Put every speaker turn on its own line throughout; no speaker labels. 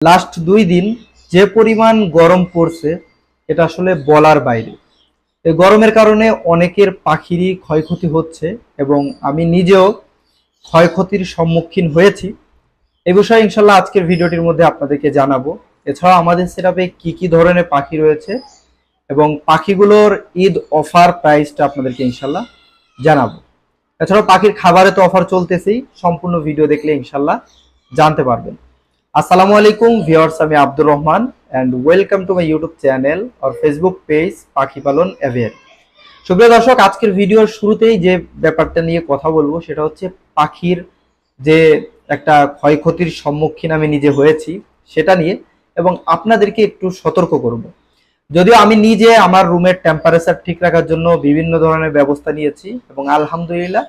Last 2 দিন যে পরিমাণ গরম পড়ছে এটা আসলে বলার বাইরে। এই গরমের কারণে অনেকের পাখিরই ক্ষয়ক্ষতি হচ্ছে এবং আমি নিজেও ক্ষয়ক্ষতির সম্মুখীন হয়েছি। এই বিষয়ে ইনশাল্লাহ আজকের ভিডিওটির মধ্যে আপনাদেরকে জানাবো। এছাড়াও আমাদের সেটআপে কি কি ধরনের পাখি রয়েছে এবং পাখিগুলোর ঈদ অফার প্রাইসটা আপনাদেরকে ইনশাল্লাহ জানাবো। এছাড়াও পাখির খাবারে তো অফার চলতেছেই, সম্পূর্ণ ভিডিও দেখলে ইনশাল্লাহ জানতে পারবেন। আসসালামু আলাইকুম ভিউয়ার্স, আমি Abdur Rahman and welcome to my YouTube channel or Facebook page পাখি পালন এভিয়ারি। সুপ্রিয় দর্শক, আজকের ভিডিওর শুরুতেই যে ব্যাপারটা নিয়ে কথা বলবো সেটা হচ্ছে পাখির যে একটা ক্ষয়ক্ষতির সম্মুখীন আমি নিজে হয়েছি সেটা নিয়ে, এবং আপনাদেরকে একটু সতর্ক করব। যদিও আমি নিজে আমার রুমের টেম্পারেচার ঠিক রাখার জন্য বিভিন্ন ধরনের ব্যবস্থা নিয়েছি এবং আলহামদুলিল্লাহ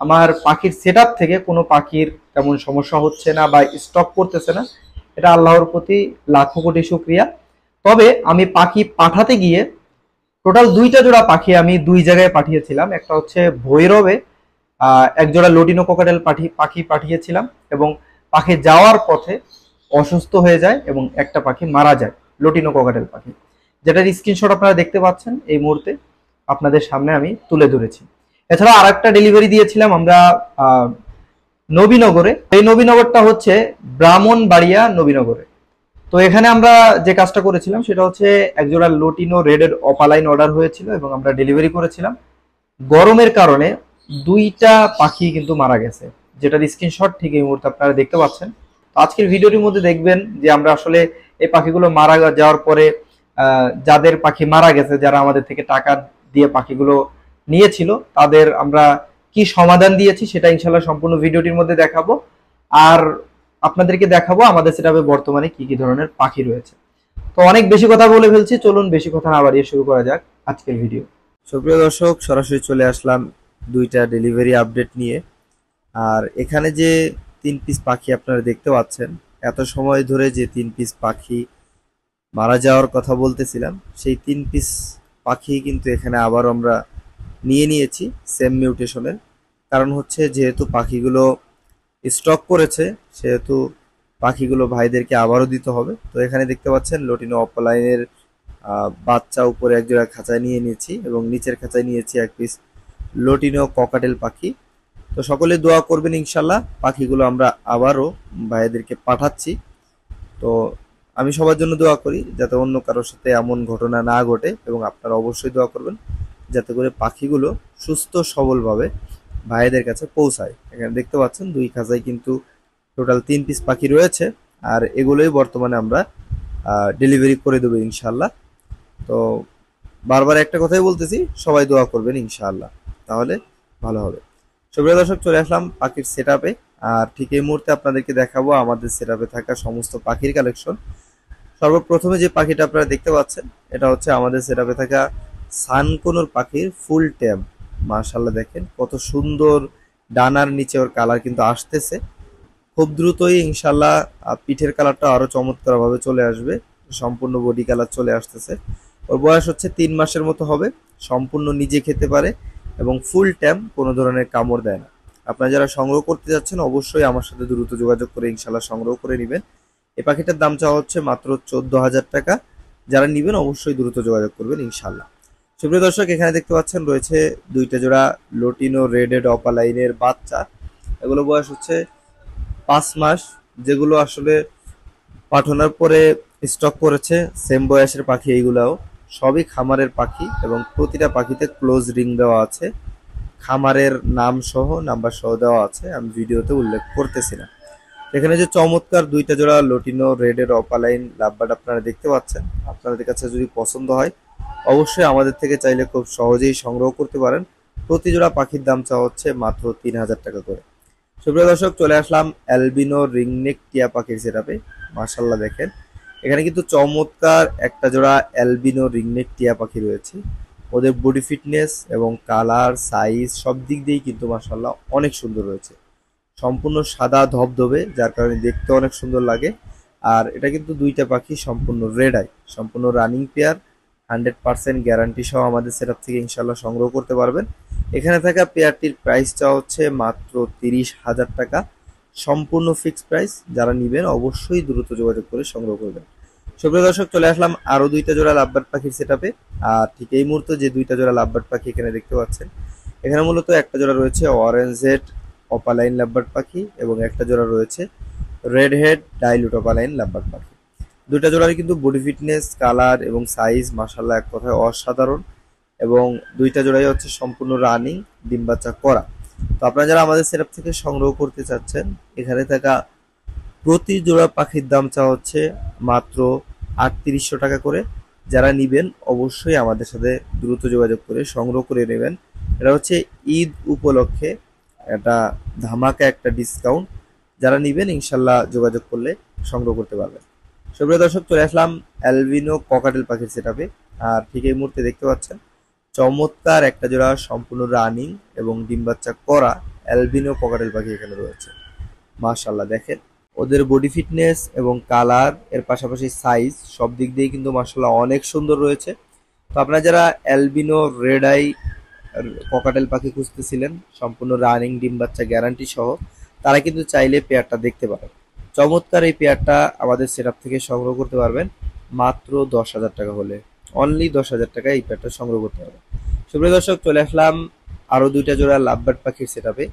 আমার পাখির সেটআপ থেকে কোনো পাখির তেমন সমস্যা হচ্ছে না বা স্টক করতেছে না। এটা আল্লাহর প্রতি লাখো কোটি শুকরিয়া। তবে আমি পাখি পাঠাতে গিয়ে টোটাল 2টা জোড়া পাখি আমি 2 জায়গায় পাঠিয়েছিলাম। একটা হচ্ছে ভৈরবে এক জোড়া লটিনো কোকাটেল পাখি পাঠিয়েছিলাম এবং পাখি যাওয়ার পথে অসুস্থ হয়ে যায় এবং একটা পাখি মারা যায়, লটিনো কোকাটেল পাখি, যেটার স্ক্রিনশট আপনারা দেখতে পাচ্ছেন এই মুহূর্তে আপনাদের সামনে আমি তুলে ধরেছি। এছাড়া আরেকটা ডেলিভারি দিয়েছিলাম আমরা নবীনগরে। এই নবীনগরটা হচ্ছে ব্রাহ্মণবাড়িয়া নবীনগরে। তো এখানে আমরা যে কাজটা করেছিলাম সেটা হচ্ছে একজোড়া লটিনো রেডেড অপালাইন অর্ডার হয়েছিল এবং আমরা ডেলিভারি করেছিলাম। গরমের কারণে 2টা পাখি কিন্তু মারা গেছে, যেটার স্ক্রিনশট ঠিক এই মুহূর্তে আপনারা দেখতে পাচ্ছেন। তো আজকের ভিডিওটির মধ্যে দেখবেন যে আমরা আসলে এই পাখিগুলো মারা যাওয়ার পরে যাদের পাখি মারা গেছে, যারা আমাদের থেকে টাকা দিয়ে পাখিগুলো নিয়েছিল, তাদের আমরা কি সমাধান দিয়েছি সেটা ইনশাল্লাহ সম্পূর্ণ ভিডিওটির মধ্যে দেখাবো। আর আপনাদেরকে দেখাবো আমাদের সেটআপে বর্তমানে কি কি ধরনের পাখি রয়েছে। তো অনেক বেশি কথা বলে ফেলছি, চলুন বেশি কথা না বাড়িয়ে শুরু করা যাক আজকের ভিডিও।
সুপ্রিয় দর্শক, সরাসরি চলে আসলাম 2টা ডেলিভারি আপডেট নিয়ে। আর এখানে যে 3 পিস পাখি আপনারা দেখতে পাচ্ছেন, এত সময় ধরে যে 3 পিস পাখি মারা যাওয়ার কথা বলতেছিলাম, সেই 3 পিস পাখি কিন্তু এখানে আবার আমরা নিয়েছি সেম মিউটেশনের। কারণ হচ্ছে যেহেতু পাখিগুলো স্টক করেছে সেহেতু পাখিগুলো ভাইদেরকে আবারও দিতে হবে। তো এখানে দেখতে পাচ্ছেন লটিনো অপলাইনের বাচ্চা উপরে এক জোড়া খাঁচায় নিয়ে নিয়েছি এবং নিচের খাঁচায় নিয়েছি 1 পিস লটিনো ককাটেল পাখি। তো সকলে দোয়া করবেন ইনশাল্লাহ, পাখিগুলো আমরা আবারও ভাইদেরকে পাঠাচ্ছি। তো আমি সবার জন্য দোয়া করি যাতে অন্য কারোর সাথে এমন ঘটনা না ঘটে, এবং আপনারা অবশ্যই দোয়া করবেন যাতে করে পাখিগুলো সুস্থ সবলভাবে ভাইদের কাছে পৌঁছায়। এখানে দেখতে পাচ্ছেন 2 খাঁচায় কিন্তু টোটাল 3 পিস পাখি রয়েছে, আর এগুলোই বর্তমানে আমরা ডেলিভারি করে দেবো ইনশাল্লাহ। তো বারবার একটা কথাই বলতেছি, সবাই দোয়া করবেন ইনশাআল্লাহ, তাহলে ভালো হবে। সুপ্রিয় দর্শক, চলে আসলাম পাখির সেটআপে। আর ঠিক এই মুহূর্তে আপনাদেরকে দেখাবো আমাদের সেটআপে থাকা সমস্ত পাখির কালেকশন। সর্বপ্রথমে যে পাখিটা আপনারা দেখতে পাচ্ছেন এটা হচ্ছে আমাদের সেটআপে থাকা সানকোনোর পাখির ফুল ট্যাম। মাশাআল্লাহ, দেখেন কত সুন্দর, ডানার নিচে ওর কালার কিন্তু আসতেছে। খুব দ্রুতই ইনশাল্লাহ পিঠের কালারটা আরো চমৎকার ভাবে চলে আসবে, সম্পূর্ণ বডি কালার চলে আসতেছে। ওর বয়স হচ্ছে 3 মাসের মতো হবে, সম্পূর্ণ নিজে খেতে পারে এবং ফুল ট্যাম, কোনো ধরনের কামড় দেয় না। আপনারা যারা সংগ্রহ করতে যাচ্ছেন অবশ্যই আমার সাথে দ্রুত যোগাযোগ করে ইনশাল্লাহ সংগ্রহ করে নেবেন। এই পাখিটার দাম চাওয়া হচ্ছে মাত্র 14,000 টাকা। যারা নেবেন অবশ্যই দ্রুত যোগাযোগ করবেন ইনশাল্লাহ। সুপ্রিয় দর্শক, এখানে দেখতে পাচ্ছেন রয়েছে 2টা জোড়া লটিনো রেডেড অপালাইনের বাচ্চা। এগুলো বয়স হচ্ছে 5 মাস, যেগুলো আসলে পাঠানোর পরে স্টক করেছে। সেম বয়সের পাখি এইগুলাও, সবই খামারের পাখি এবং প্রতিটা পাখিতে ক্লোজ রিং দেওয়া আছে, খামারের নাম সহ নাম্বার সহ দেওয়া আছে, আমি ভিডিওতে উল্লেখ করতেছি না। এখানে যে চমৎকার 2টা জোড়া লটিনো রেডের অপালাইন লাভবার্ড আপনারা দেখতে পাচ্ছেন, আপনাদের কাছে যদি পছন্দ হয় অবশ্যই আমাদের থেকে চাইলে খুব সহজেই সংগ্রহ করতে পারেন। প্রতি জোড়া পাখির দাম চাওয়া হচ্ছে মাত্র 3,000 টাকা করে। সুপ্রিয় দর্শক, চলে আসলাম অ্যালবিনো রিংনেক টিয়া পাখির সেটআপে। মাশাআল্লাহ, দেখেন এখানে কিন্তু চমৎকার একটা জোড়া অ্যালবিনো রিংনেক টিয়া পাখি রয়েছে। ওদের বডি ফিটনেস এবং কালার, সাইজ সব দিক দিয়েই কিন্তু মাশাআল্লাহ অনেক সুন্দর রয়েছে। সম্পূর্ণ সাদা ধবধবে, যার কারণে দেখতে অনেক সুন্দর লাগে। আর এটা কিন্তু 2টা পাখি সম্পূর্ণ রেড আই, সম্পূর্ণ রানিং পেয়ার, 100% গ্যারান্টি সহ আমাদের সেটআপ থেকে ইনশাল্লাহ সংগ্রহ করতে পারবেন। এখানে থাকা পেয়ারটির প্রাইসটা হচ্ছে মাত্র 30,000 টাকা। সম্পূর্ণ ফিক্সড প্রাইস। যারা নিবেন অবশ্যই দ্রুত যোগাযোগ করে সংগ্রহ করবেন। সুপ্রিয় দর্শক, চলে আসলাম আরো দুইটা জোড়া লাভবার্ড পাখির সেটআপে। আর ঠিক এই মুহূর্তে যে দুইটা জোড়া লাভবার্ড পাখি এখানে দেখতে পাচ্ছেন, এখানে মূলত একটা জোড়া রয়েছে অরেঞ্জ হেড অপালাইন লাভবার্ড পাখি এবং একটা জোড়া রয়েছে red head dilute opaline lovebird পাখি। দুইটা জোড়ারই কিন্তু বডি ফিটনেস, কালার এবং সাইজ মাশাআল্লাহ এক কথায় অসাধারণ, এবং দুইটা জোড়াই হচ্ছে সম্পূর্ণ রানিং, ডিম বাচ্চা করা। তো আপনারা যারা আমাদের সেটআপ থেকে সংগ্রহ করতে চাচ্ছেন, এখানে থাকা প্রতি জোড়া পাখির দাম চা হচ্ছে মাত্র ৩৮০০ টাকা করে। যারা নিবেন অবশ্যই আমাদের সাথে দ্রুত যোগাযোগ করে সংগ্রহ করে নেবেন। এটা হচ্ছে ঈদ উপলক্ষে এটা ধামাকা একটা ডিসকাউন্ট। যারা নিবেন ইনশাল্লাহ যোগাযোগ করলে সংগ্রহ করতে পারবেন। সুপ্রিয় দর্শক, চলে আসলাম অ্যালবিনো ককাটেল পাখির সেটআপে। আর ঠিক এই মুহূর্তে দেখতে পাচ্ছেন চমৎকার একটা জোড়া সম্পূর্ণ রানিং এবং ডিম বাচ্চা করা অ্যালবিনো ককাটেল পাখি এখানে রয়েছে। মাশাআল্লাহ দেখেন ওদের বডি ফিটনেস এবং কালার এর পাশাপাশি সাইজ সব দিক দিয়ে কিন্তু মাশাআল্লাহ অনেক সুন্দর রয়েছে। তো আপনারা যারা অ্যালবিনো রেড আই ককাটেল পাখি খুঁজতেছিলেন সম্পূর্ণ রানিং ডিম বাচ্চা গ্যারান্টি সহ, তারা কিন্তু চাইলে পেয়ারটা দেখতে পারেন। চমৎকার এই পেয়ারটা আমাদের সেটআপ থেকে সংগ্রহ করতে পারবেন মাত্র ১০,০০০ টাকা হলে। অনলি ১০,০০০ টাকায় এই পেয়ারটা সংগ্রহ করতে পারবেন। সুপ্রিয় দর্শক, চলে আসলাম আরো দুইটা জোড়া লাভবার্ড পাখির সেটআপে।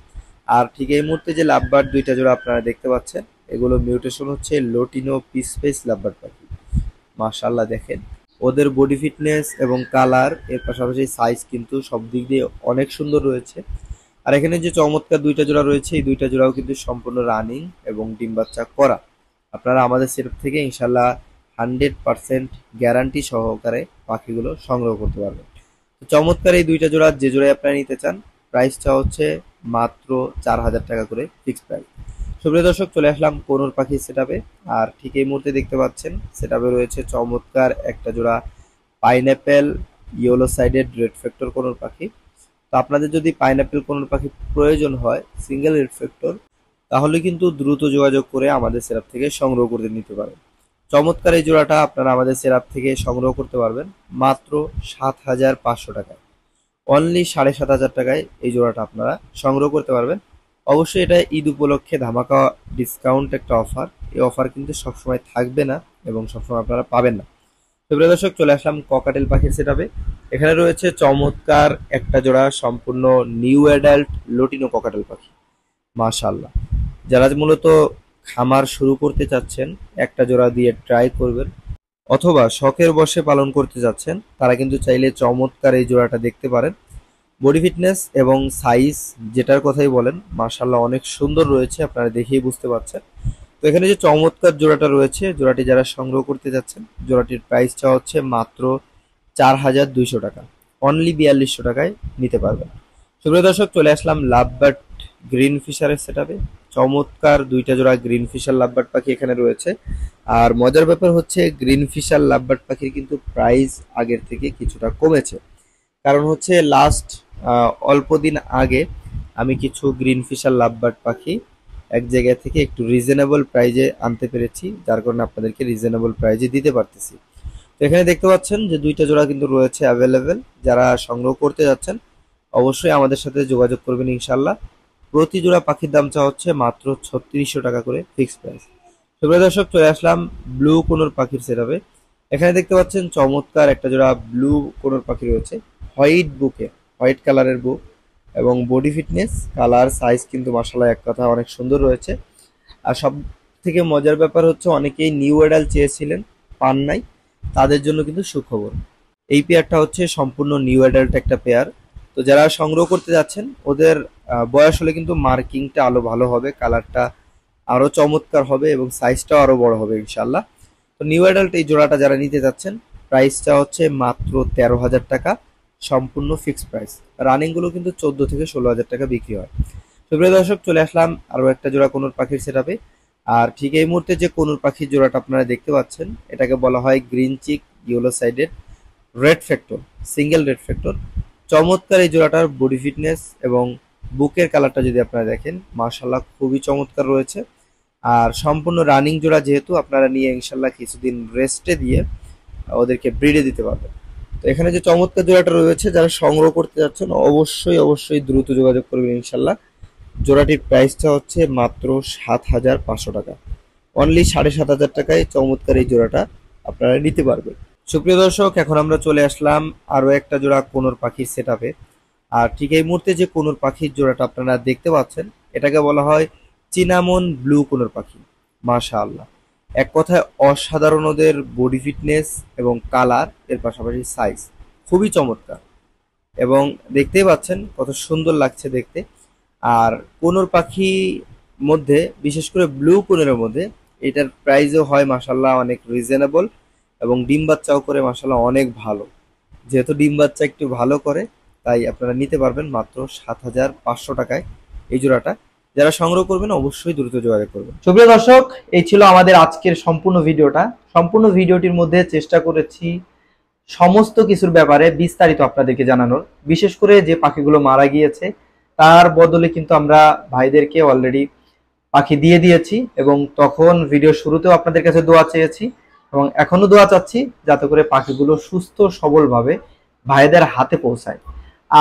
আর ঠিক এই মুহূর্তে যে লাভবার্ড দুইটা জোড়া আপনারা দেখতে পাচ্ছেন, এগুলো মিউটেশন হচ্ছে লোটিনো পিসফেস লাভবার্ড পাখি। মাশাআল্লাহ দেখেন ওদের বডি ফিটনেস এবং কালার এর পাশাপাশি সাইজ কিন্তু সব দিক দিয়ে অনেক সুন্দর রয়েছে। আর এখানে যে চমৎকার দুইটা জোড়া রয়েছে, এই দুইটা জোড়াও কিন্তু সম্পূর্ণ রানিং এবং ডিম বাচ্চা করা। আপনারা আমাদের সেটআপ থেকে ইনশাল্লাহ 100% গ্যারান্টি সহকারে পাখিগুলো সংগ্রহ করতে পারবেন। তো চমৎকার এই দুইটা জোড়া যে জোড়ায় আপনারা নিতে চান, প্রাইসটা হচ্ছে মাত্র ৪,০০০ টাকা করে ফিক্সড প্রাইস। সুপ্রিয় দর্শক, চলে আসলাম কোনোর পাখির সেটআপে। আর ঠিক এই মুহূর্তে দেখতে পাচ্ছেন সেটআপে রয়েছে চমৎকার একটা জোড়া pineapple yellow sided red factor conure পাখি। তো আপনাদের যদি পাইনঅ্যাপেল কোনোর পাখি প্রয়োজন হয় সিঙ্গেল রেড ফ্যাক্টর, তাহলে কিন্তু দ্রুত যোগাযোগ করে আমাদের সেটআপ থেকে সংগ্রহ করে নিতে পারেন। চমৎকার এই জোড়াটা আপনারা আমাদের সেটআপ থেকে সংগ্রহ করতে পারবেন মাত্র ৭,৫০০ টাকায়। অনলি ৭,৫০০ টাকায় এই জোড়াটা আপনারা সংগ্রহ করতে পারবেন। অবশ্যই এটা ঈদ উপলক্ষে ধামাকা ডিসকাউন্ট একটা অফার। এই অফার কিন্তু সবসময় থাকবে না এবং সবসময় আপনারা পাবেন না। তো প্রিয় দর্শক, চলে আসলাম ককাটেল পাখির সেটআপে। এখানে রয়েছে চমৎকার একটা জোড়া সম্পূর্ণ নিউ অ্যাডাল্ট লোটিনো ককাটেল পাখি। মাশাআল্লাহ, যারা মূলত খামার শুরু করতে চাচ্ছেন একটা জোড়া দিয়ে ট্রাই করবেন, অথবা শখের বশে পালন করতে যাচ্ছেন, তারা কিন্তু চাইলে চমৎকার এই জোড়াটা দেখতে পারেন। বডি ফিটনেস এবং সাইজ যেটার কথাই বলেন মাশাআল্লাহ অনেক সুন্দর রয়েছে, আপনারা দেখেই বুঝতে পারছেন। তো এখানে যে চমৎকার জোড়াটা রয়েছে, জোড়াটি যারা সংগ্রহ করতে যাচ্ছেন, জোড়াটির প্রাইসটা হচ্ছে মাত্র ৪,২০০ টাকা। অনলি ৪২০০ টাকায় নিতে পারবেন। সুপ্রিয় দর্শক, চলে আসলাম লাভবার্ড গ্রিন ফিশারের সেটআপে। চমৎকার দুইটা জোড়া গ্রিন ফিশার লাভবার্ড পাখি এখানে রয়েছে। আর মজার ব্যাপার হচ্ছে গ্রিন ফিশার লাভবার্ড পাখির কিন্তু প্রাইস আগের থেকে কিছুটা কমেছে। কারণ হচ্ছে লাস্ট অল্প দিন আগে আমি কিছু গ্রিন ফিশার লাভবার্ড পাখি এক জায়গা থেকে একটু রিজনেবল প্রাইজে আনতে পেরেছি, যার কারণে আপনাদেরকে রিজনেবল প্রাইজে দিতে পারতেছি। তো এখানে দেখতে পাচ্ছেন যে দুইটা জোড়া কিন্তু রয়েছে অ্যাভেলেবেল। যারা সংগ্রহ করতে যাচ্ছেন অবশ্যই আমাদের সাথে যোগাযোগ করবেন ইনশাল্লাহ। প্রতি জোড়া পাখির দাম চা হচ্ছে মাত্র ৩৬০০ টাকা করে ফিক্সড প্রাইস। সুপ্রিয় দর্শক, চলে আসলাম ব্লু কোনোর পাখির সেটআপে। এখানে দেখতে পাচ্ছেন চমৎকার একটা জোড়া ব্লু কোনোর পাখি রয়েছে হোয়াইট বুকে, হোয়াইট কালারের বুক এবং বডি ফিটনেস কালার সাইজ কিন্তু মাশাআল্লাহ এক কথা অনেক সুন্দর রয়েছে। আর সব থেকে মজার ব্যাপার হচ্ছে অনেকেই নিউ অ্যাডাল চেয়েছিলেন, পান নাই, তাদের জন্য কিন্তু সুখবর। এই পেয়ারটা হচ্ছে সম্পূর্ণ নিউ অ্যাডাল্ট একটা পেয়ার। তো যারা সংগ্রহ করতে যাচ্ছেন ওদের বয়স হলে কিন্তু মার্কিংটা আরো ভালো হবে, কালারটা আরো চমৎকার হবে এবং সাইজটাও আরো বড় হবে ইনশাল্লাহ। তো নিউ অ্যাডাল্ট এই জোড়াটা যারা নিতে যাচ্ছেন, প্রাইসটা হচ্ছে মাত্র ১৩,০০০ টাকা, সম্পূর্ণ ফিক্সড প্রাইস। রানিং গুলো কিন্তু ১৪ থেকে ১৬,০০০ টাকা বিক্রি হয়। সুপ্রিয় দর্শক, চলে আসলাম আরো একটা জোড়া কোনোর পাখির সেটআপে। আর ঠিক এই মুহূর্তে যে কোনোর পাখির জোড়াটা আপনারা দেখতে পাচ্ছেন, এটাকে বলা হয় green cheek yellow sided red factor, single red factor. চমৎকার এই জোড়াটার বডি ফিটনেস এবং বুকের কালারটা যদি আপনারা দেখেন মাশাআল্লাহ খুবই চমৎকার রয়েছে। আর সম্পূর্ণ রানিং জোড়া যেহেতু, আপনারা নিয়ে ইনশাল্লাহ কিছুদিন রেস্টে দিয়ে ওদেরকে ব্রিডে দিতে পারবেন। তো এখানে যে চমৎকার জোড়াটা রয়েছে, যারা সংগ্রহ করতে যাচ্ছেন অবশ্যই দ্রুত যোগাযোগ করবেন ইনশাল্লাহ। জোড়াটির প্রাইসটা হচ্ছে মাত্র 7,500 টাকা। অনলি 7,500 টাকায় চমৎকার এই জোড়াটা আপনারা নিতে পারবেন। সুপ্রিয় দর্শক, এখন আমরা চলে আসলাম আরো একটা জোড়া কোনোর পাখির সেটআপে। আর ঠিক এই মুহূর্তে যে কোনোর পাখির জোড়াটা আপনারা দেখতে পাচ্ছেন, এটাকে বলা হয় চিনামন ব্লু কোনোর পাখি। মাশাআল্লাহ, এক কথায় অসাধারণ ওদের বডি ফিটনেস এবং কালার, এর পাশাপাশি সাইজ খুবই চমৎকার এবং দেখতেই পাচ্ছেন কত সুন্দর লাগছে দেখতে। আর কোনোর পাখি মধ্যে বিশেষ করে ব্লু কোনোর মধ্যে এটার প্রাইসও হয় মাশাআল্লাহ অনেক রিজনেবল এবং ডিম বাচ্চাও করে মাশাআল্লাহ অনেক ভালো। যেহেতু ডিম বাচ্চা একটু ভালো করে, তাই আপনারা নিতে পারবেন মাত্র 7,500 টাকায় এই জোড়াটা। যারা সংগ্রহ করবেন অবশ্যই দ্রুত যোগাযোগ করবেন।
সুপ্রিয় দর্শক, এই ছিল আমাদের আজকের সম্পূর্ণ ভিডিওটা। সম্পূর্ণ ভিডিওটির মধ্যে চেষ্টা করেছি সমস্ত কিছুর ব্যাপারে বিস্তারিত আপনাদেরকে জানানোর। বিশেষ করে যে পাখিগুলো মারা গিয়েছে তার বদলে কিন্তু আমরা ভাইদেরকে অলরেডি পাখি দিয়ে দিয়েছি এবং তখন ভিডিও শুরুতেও আপনাদের কাছে দোয়া চেয়েছি এবং এখনো দোয়া চাচ্ছি যাতে করে পাখিগুলো সুস্থ সবলভাবে ভাইদের হাতে পৌঁছায়।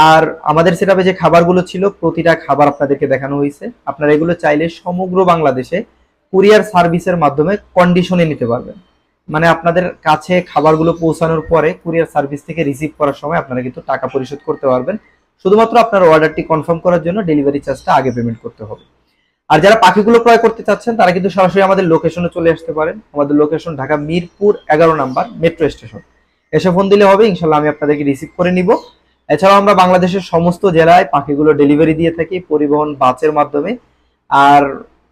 আর আমাদের সেটআপে যে খাবারগুলো ছিল প্রতিটা খাবার আপনাদেরকে দেখানো হয়েছে। আপনারা এগুলো চাইলে সমগ্র বাংলাদেশে কুরিয়ার সার্ভিসের মাধ্যমে কন্ডিশনে নিতে পারবেন। মানে আপনাদের কাছে খাবারগুলো পৌঁছানোর পরে কুরিয়ার সার্ভিস থেকে রিসিভ করার সময় আপনারা কিন্তু টাকা পরিশোধ করতে পারবেন। শুধুমাত্র আপনার অর্ডারটি কনফার্ম করার জন্য ডেলিভারি চার্জটা আগে পেমেন্ট করতে হবে। আর যারা পাখিগুলো ক্রয় করতে চাচ্ছেন তারা কিন্তু সরাসরি আমাদের লোকেশনে চলে আসতে পারেন। আমাদের location Dhaka Mirpur 11 number metro station. এসে ফোন দিলে হবে, ইনশাল্লাহ আমি আপনাদেরকে রিসিভ করে নিব। এছাড়াও আমরা বাংলাদেশের সমস্ত জেলায় পাখিগুলো ডেলিভারি দিয়ে থাকি পরিবহন বাসের মাধ্যমে। আর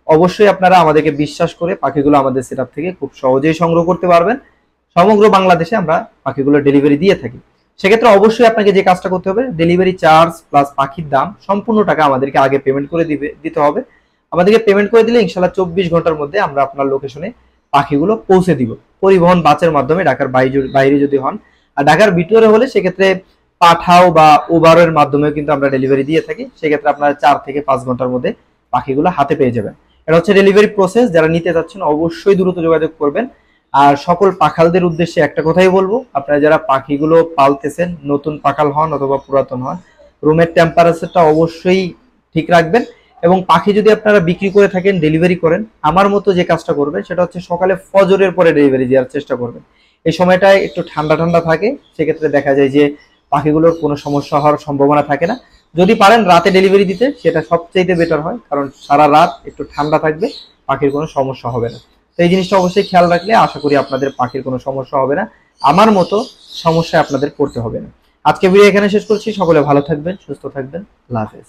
অবশ্যই আপনারা আমাদেরকে বিশ্বাস করে পাখিগুলো আমাদের সেটআপ থেকে খুব সহজেই সংগ্রহ করতে পারবেন। সমগ্র বাংলাদেশে আমরা পাখিগুলো ডেলিভারি দিয়ে থাকি। সেক্ষেত্রে অবশ্যই আপনাকে যে কাজটা করতে হবে, ডেলিভারি চার্জ প্লাস পাখির দাম সম্পূর্ণ টাকা আমাদেরকে আগে পেমেন্ট করে দিতে হবে। আমাদেরকে পেমেন্ট করে দিলে ইনশাল্লাহ 24 ঘন্টার মধ্যে আমরা আপনার লোকেশনে পাখিগুলো পৌঁছে দিব পরিবহন বাসের মাধ্যমে। ঢাকার বাইরে যদি হন, আর ঢাকার ভিতরে হলে সেক্ষেত্রে পাঠাও বা উবারের মাধ্যমেও কিন্তু আমরা ডেলিভারি দিয়ে থাকি। সেক্ষেত্রে আপনারা 4 থেকে 5 ঘন্টার মধ্যে পাখিগুলো হাতে পেয়ে যাবেন। এটা হচ্ছে ডেলিভারি প্রসেস। যারা নিতে চাচ্ছেন অবশ্যই দ্রুত যোগাযোগ করবেন। আর সকল পাখালদের উদ্দেশ্যে একটা কথাই বলবো, আপনারা যারা পাখিগুলো পালতেছেন, নতুন পাখাল হন অথবা পুরাতন হন, রুমের টেম্পারেচারটা অবশ্যই ঠিক রাখবেন। এবং পাখি যদি আপনারা বিক্রি করে থাকেন, ডেলিভারি করেন, আমার মতো যে কাজটা করবেন সেটা হচ্ছে সকালে ফজরের পরে ডেলিভারি দেওয়ার চেষ্টা করবেন। এই সময়টায় একটু ঠান্ডা ঠান্ডা থাকে, সেক্ষেত্রে দেখা যায় যে পাখিগুলোর কোনো সমস্যা হওয়ার সম্ভাবনা থাকে না। যদি পারেন রাতে ডেলিভারি দিতে, সেটা সবচাইতে বেটার হয়, কারণ সারা রাত একটু ঠান্ডা থাকবে, পাখির কোনো সমস্যা হবে না। তো এই জিনিসটা অবশ্যই খেয়াল রাখলে আশা করি আপনাদের পাখির কোনো সমস্যা হবে না, আমার মতো সমস্যায় আপনাদের পড়তে হবে না। আজকে ভিডিও এখানে শেষ করছি। সকলে ভালো থাকবেন, সুস্থ থাকবেন। আল্লাহ হাফেজ।